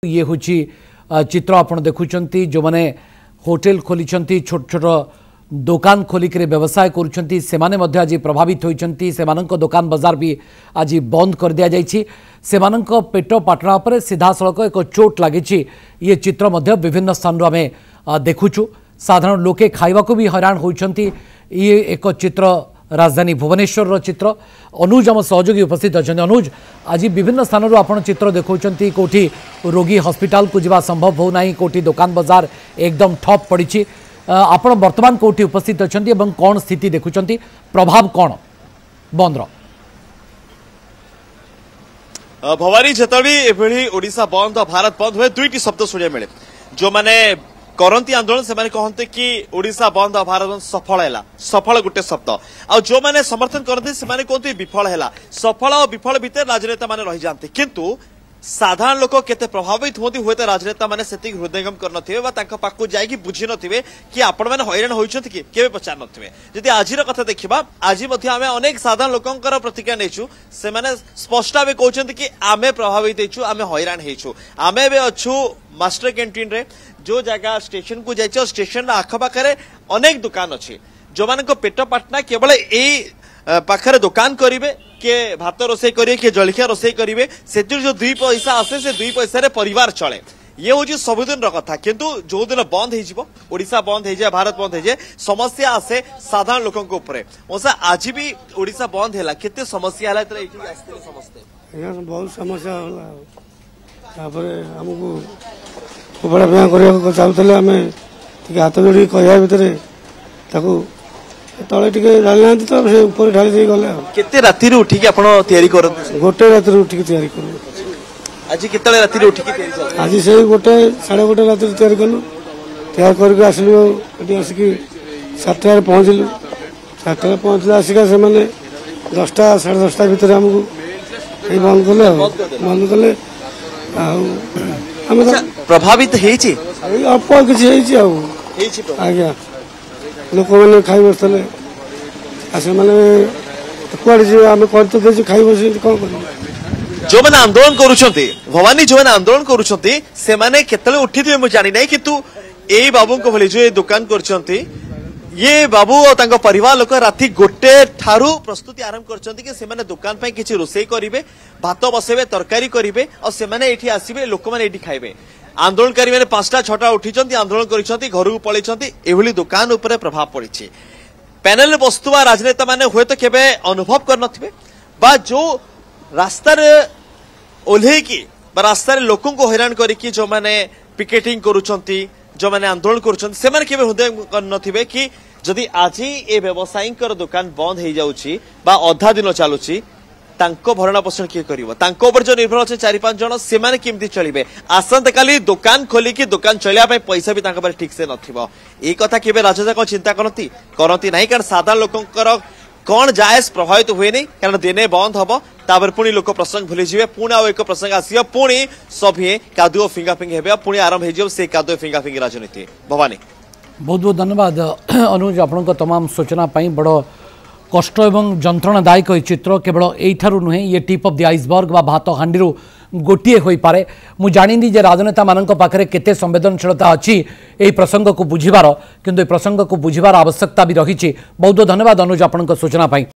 ये हूँ चित्र आपड़ देखुं जो मैंने होटेल खोली छोट छोट दुकान खोलिक व्यवसाय करुँच आज प्रभावित होती दुकान बजार भी आज बंद कर दि जाइए पेट पाटना पर सीधा सड़क एक चोट लगी ये चित्र विभिन्न स्थान आम देखुचु साधारण लोके खाइबा भी हैरान होती ये एक चित्र राजधानी भुवनेश्वर चित्र अनुज आम सहयोगी उपस्थित अच्छा अनुज आज विभिन्न स्थान आप चित्र देखा कौटी रोगी हॉस्पिटल को जावा संभव होना कौटी दुकान बजार एकदम ठप पड़ी आपण वर्तमान कौटी उपस्थित अच्छा कौन स्थिति देखुं प्रभाव कौन बंद भवानी जिते ओडिशा बंद भारत बंद हुए दुईटी शब्द शुणा मिले जो मैंने करंती आंदोलन से माने कहते कि ओडिशा बंद भारत बंद सफल है सफल गोटे शब्द आ जो मैंने समर्थन करते से माने कहते विफल है सफल और विफल भितर राजनेता माने रही जाते किंतु साधारण लोक केते प्रभावित होती हुए राजनेता माने सेति हृदयंगम करनथिबे बा तांका पाखु जाईकी बुझी नथिबे कि आपण माने हैरान होइछथि कि केबे पचार नथिबे जदि आजिर कथा देखिबा आज मध्ये आमे अनेक साधारण लोकंकर प्रतिक्रिया नेछु से माने स्पष्ट भाबे कहउछथि कि आमे प्रभावित हेछु आमे हैरान हेछु आमे बे अछु मास्टर कैंटीन रे जो जगह स्टेशन को जाइछ स्टेशन आखपाखे अनेक दुकान अच्छी जो मान पेट पाटना केवल यही पाखरे दुकान करेंगे किए भात रोसे करेंगे किए जलखिया रोसे करेंगे से जो 2 पैसा आसे से 2 पैसा परिवार चले ये हूँ सबुदिन कथा किंतु जो दिन बंद होइसा बंद हो भारत बंद हो समस्या आसे साधारण लोकों आज भी ओडिशा बंद है केते समस्या है समस्ते बहुत समस्या हमको बड़ा ब्याह करने चाहूले आम हाथ जोड़ी कह भितर तले टे ढाली ना तो से ऊपर ढाली दे गले केते राति रे उठी के आपण तयारी करत गोटे राति रे उठी के तयारी करू आज केतले राति रे उठी के तयारी आज से गोटे 1:30 राति रे तयारी कलु तयार करके आसलु एटी आसिकी 7:00 पहुंचलु 7:00 पहुंचले आसिका से माने 10टा 10:30 भितर हमको ए बंद कले प्रभावित हेछि अल्प किसी आज्ञा लोक मैंने खाई बसते कड़े आम कर खाई बस कौन कर जो मैंने आंदोलन करुछंती भवानी जो मैंने आंदोलन करुछंती से माने केतले उठी थे मुझे जानी नहीं किंतु ए बाबू को भली जो ये दुकान करछंती ये बाबू और तांको परिवार लोक राति गोटे ठारू प्रस्तुति आरंभ करछंती कि से माने दुकान पे किछि रोसई करिवे भात बसेबे तरकारी करिवे और से माने एठी आसीबे लोक माने एठी खाइबे आंदोलनकारी मैंने 5टा 6टा उठी आंदोलन करिसंती घर को पळैसंती एभली दुकान उपरे प्रभाव पड़ी पैनल रे बस्तुवा राजनेता माने हुए तो केबे अनुभव करनथिबे बा जो रास्ता रे ओल्हे की बा रास्ता रे लोकों को हैरान करिकी जो माने पिकेटिंग करूछंती जो माने आंदोलन करूछंती से माने केबे हृदय करनथिबे कि जदि आज ए व्यवसायींकर दुकान बंद हो जाउची बा अधा दिन चलुची तांको भरण पोषण किए करिवो तांको ऊपर जो निर्भर अच्छे 4-5 जन से माने केमती चलिबे आसंत काली दुकान खोलिकी दुकान चलिया पे पैसा भी तांको पर ठीक से नथिबो ए कथा केबे राजनेता को चिंता करती नहीं कारण साधारण लोकंकर कौन जायज प्रभावित हुए नहीं कारण दिने बंद हबो तापर पुणी लोक प्रसंग भूली जिवे पुणी आ एक प्रसंग आसीबो पुणी सभे कादुओ फिंगा फिंगी हेबे पुणी आरंभ हो जिवो से कादुओ फिंगा फिंगी राजनीति भवानी बहुत बहुत धन्यवाद अनुज आपन तमाम सूचना पाई बड़ कष्ट एवं जंत्रणादायक चित्र केवल यहीठारू नुहे ये टिप ऑफ द आइसबर्ग बा भात हांडी गोटे हो पारे मु जानी जे राजनेता मानक पाखरे केते संवेदनशीलता अच्छी यही प्रसंग को बुझिबार किंतु प्रसंग को बुझिबार आवश्यकता भी रही बहुत बहुत धन्यवाद अनुज आपन सूचना पाई।